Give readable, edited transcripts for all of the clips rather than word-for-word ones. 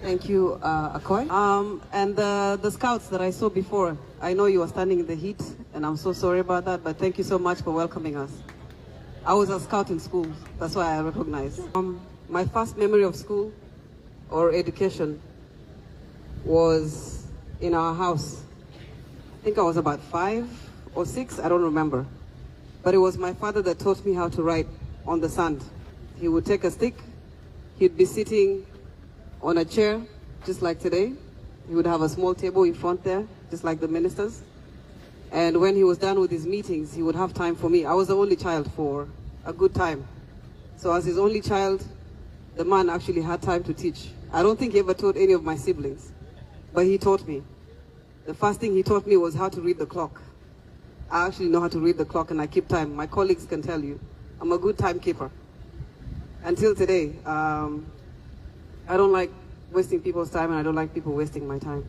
Thank you, Akoy. And the scouts that I saw before, I know you were standing in the heat, and I'm so sorry about that, but thank you so much for welcoming us. I was a scout in school, that's why I recognize. My first memory of school or education was in our house. I think I was about 5 or 6, I don't remember. But it was my father that taught me how to write on the sand. He would take a stick, he'd be sitting on a chair, just like today. He would have a small table in front there, just like the ministers. And when he was done with his meetings, he would have time for me. I was the only child for a good time. So as his only child, the man actually had time to teach. I don't think he ever taught any of my siblings, but he taught me. The first thing he taught me was how to read the clock. I actually know how to read the clock and I keep time. My colleagues can tell you, I'm a good timekeeper. Until today, I don't like wasting people's time and I don't like people wasting my time.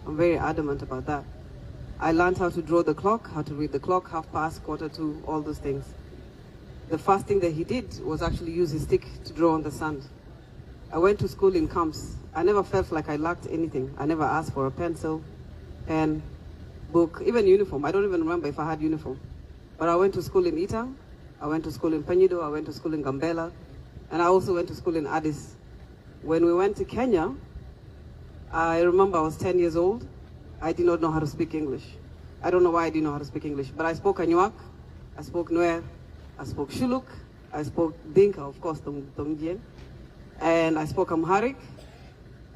I'm very adamant about that. I learned how to draw the clock, how to read the clock, half past, quarter to, all those things. The first thing that he did was actually use his stick to draw on the sand. I went to school in camps. I never felt like I lacked anything. I never asked for a pencil, pen, book, even uniform. I don't even remember if I had uniform. But I went to school in Itang, I went to school in Peñido, I went to school in Gambela, and I also went to school in Addis. When we went to Kenya, I remember I was 10 years old. I did not know how to speak English. I don't know why I didn't know how to speak English, but I spoke Anuak, I spoke Nuer, I spoke Shuluk, I spoke Dinka, of course, Tongjien, and I spoke Amharic,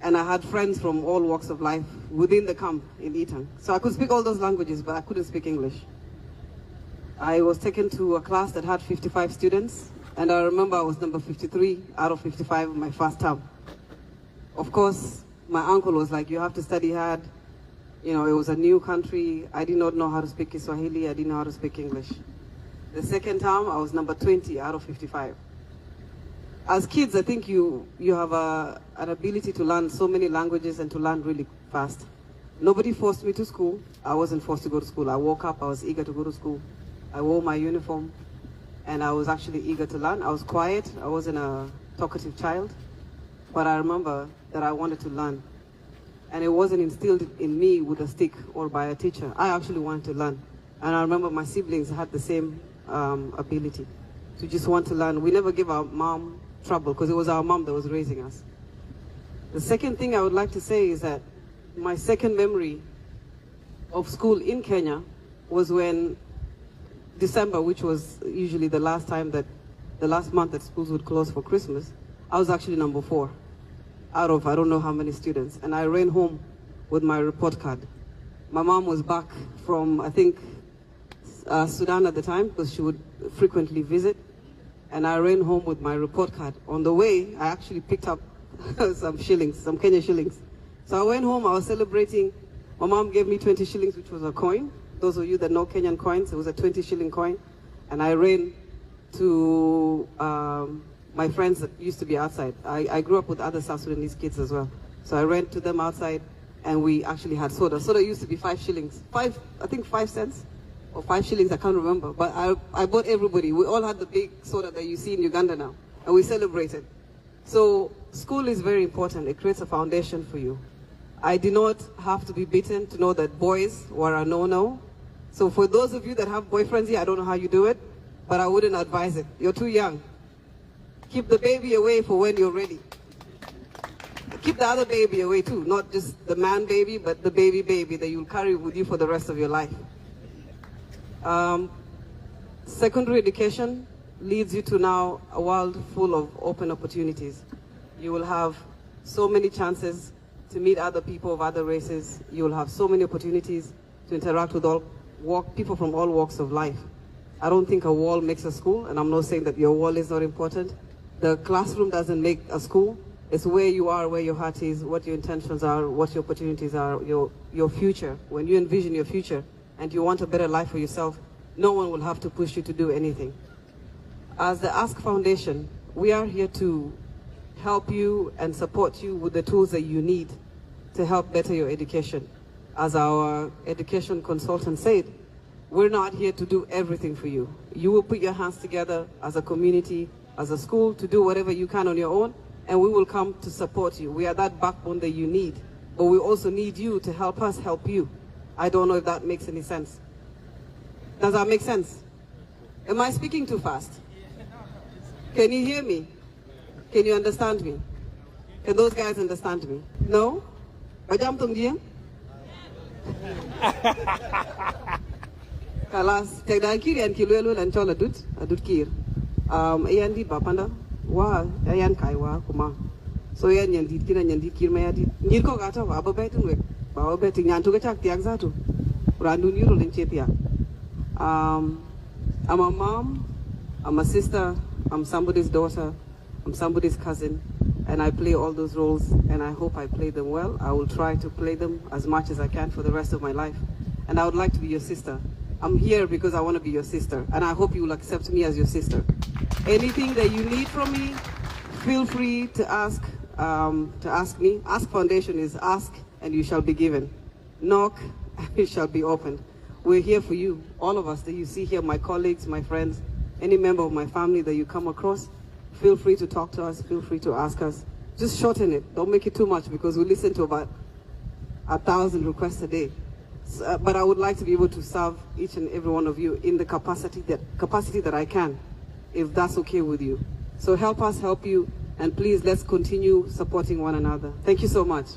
and I had friends from all walks of life within the camp in Itang. So I could speak all those languages, but I couldn't speak English. I was taken to a class that had 55 students, and I remember I was number 53 out of 55 in my first term. Of course, my uncle was like, you have to study hard. You know, it was a new country. I did not know how to speak Kiswahili. I didn't know how to speak English. The second term, I was number 20 out of 55. As kids, I think you have an ability to learn so many languages and to learn really fast. Nobody forced me to school. I wasn't forced to go to school. I woke up, I was eager to go to school. I wore my uniform, and I was actually eager to learn. I was quiet. I wasn't a talkative child, but I remember that I wanted to learn. And it wasn't instilled in me with a stick or by a teacher. I actually wanted to learn. And I remember my siblings had the same ability to just want to learn. We never gave our mom trouble because it was our mom that was raising us. The second thing I would like to say is that my second memory of school in Kenya was when December, which was usually the last month that schools would close for Christmas, I was actually number 4 out of I don't know how many students. And I ran home with my report card. My mom was back from, I think, Sudan at the time, because she would frequently visit. And I ran home with my report card. On the way, I actually picked up some shillings, some Kenya shillings. So I went home, I was celebrating. My mom gave me 20 shillings, which was a coin. Those of you that know Kenyan coins, it was a 20 shilling coin. And I ran to my friends that used to be outside. I grew up with other South Sudanese kids as well. So I ran to them outside, and we actually had soda. Soda used to be 5 shillings. I think 5 cents or 5 shillings, I can't remember. But I bought everybody. We all had the big soda that you see in Uganda now, and we celebrated. So school is very important. It creates a foundation for you. I did not have to be beaten to know that boys were a no-no. So for those of you that have boyfriends here, I don't know how you do it, but I wouldn't advise it. You're too young. Keep the baby away for when you're ready. Keep the other baby away too, not just the man baby, but the baby that you'll carry with you for the rest of your life. Secondary education leads you to now a world full of open opportunities. You will have so many chances to meet other people of other races. You will have so many opportunities to interact with people from all walks of life. I don't think a wall makes a school, and I'm not saying that your wall is not important. The classroom doesn't make a school. It's where you are, where your heart is, what your intentions are, what your opportunities are, your future. When you envision your future and you want a better life for yourself, no one will have to push you to do anything. As the Ask Foundation, we are here to help you and support you with the tools that you need to help better your education. As our education consultant said, we're not here to do everything for you. You will put your hands together as a community, as a school, to do whatever you can on your own, and we will come to support you. We are that backbone that you need, but we also need you to help us help you. I don't know if that makes any sense. Does that make sense? Am I speaking too fast? Can you hear me? Can you understand me? Can those guys understand me? No? Kalas, tegda kiri an kilwelo lan chola adut kir. Ayan di bapanda wa ayan kaiwa kuma. So yan nyandit kina nyandit kir mayadi. Nyir ko gata wa babetun wek. Ba babeti nyantu ka chak tiak zatu. Randu nyuro len chetia. I'm a mom, I'm a sister, I'm somebody's daughter, I'm somebody's cousin, and I play all those roles, and I hope I play them well. I will try to play them as much as I can for the rest of my life. And I would like to be your sister. I'm here because I want to be your sister, and I hope you will accept me as your sister. Anything that you need from me, feel free to ask me. Ask Foundation is ask and you shall be given. Knock and it shall be opened. We're here for you, all of us that you see here, my colleagues, my friends, any member of my family that you come across. Feel free to talk to us, feel free to ask us. Just shorten it, don't make it too much because we listen to about 1,000 requests a day. So, but I would like to be able to serve each and every one of you in the capacity that I can, if that's okay with you. So help us help you, and please let's continue supporting one another. Thank you so much.